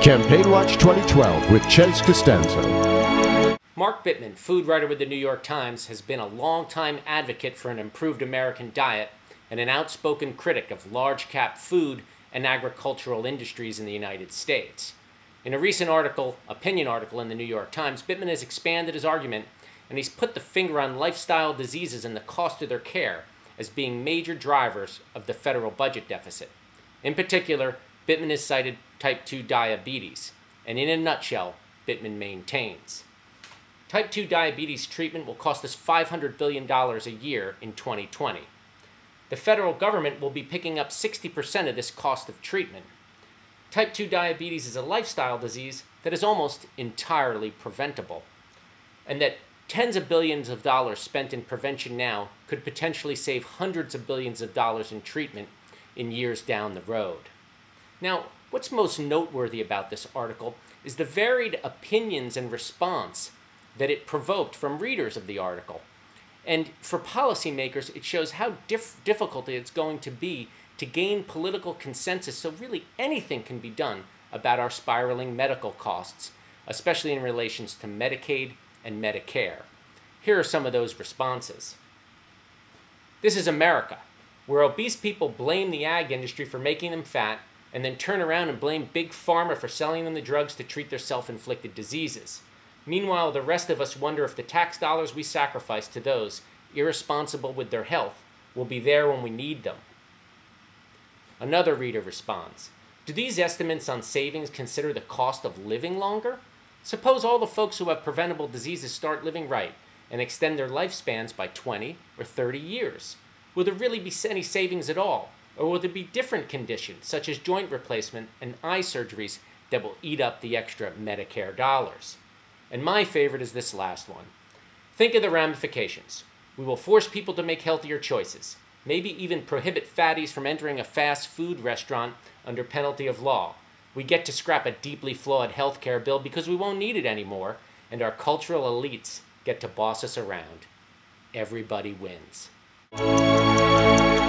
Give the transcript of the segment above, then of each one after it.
Campaign Watch 2012 with Ches Costanzo. Mark Bittman, food writer with the New York Times, has been a longtime advocate for an improved American diet and an outspoken critic of large-cap food and agricultural industries in the United States. In a recent opinion article in the New York Times, Bittman has expanded his argument, and he's put the finger on lifestyle diseases and the cost of their care as being major drivers of the federal budget deficit. In particular, Bittman has cited type 2 diabetes, and in a nutshell, Bittman maintains type 2 diabetes treatment will cost us $500 billion a year in 2020. The federal government will be picking up 60% of this cost of treatment. Type 2 diabetes is a lifestyle disease that is almost entirely preventable, and that tens of billions of dollars spent in prevention now could potentially save hundreds of billions of dollars in treatment in years down the road. Now, what's most noteworthy about this article is the varied opinions and response that it provoked from readers of the article. And for policymakers, it shows how difficult it's going to be to gain political consensus so really anything can be done about our spiraling medical costs, especially in relations to Medicaid and Medicare. Here are some of those responses. This is America, where obese people blame the ag industry for making them fat and then turn around and blame Big Pharma for selling them the drugs to treat their self-inflicted diseases. Meanwhile, the rest of us wonder if the tax dollars we sacrifice to those irresponsible with their health will be there when we need them. Another reader responds, do these estimates on savings consider the cost of living longer? Suppose all the folks who have preventable diseases start living right and extend their lifespans by 20 or 30 years. Will there really be any savings at all? Or will there be different conditions, such as joint replacement and eye surgeries, that will eat up the extra Medicare dollars? And my favorite is this last one. Think of the ramifications. We will force people to make healthier choices, maybe even prohibit fatties from entering a fast food restaurant under penalty of law. We get to scrap a deeply flawed healthcare bill because we won't need it anymore, and our cultural elites get to boss us around. Everybody wins.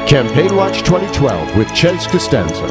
Campaign Watch 2012 with Ches Costanzo.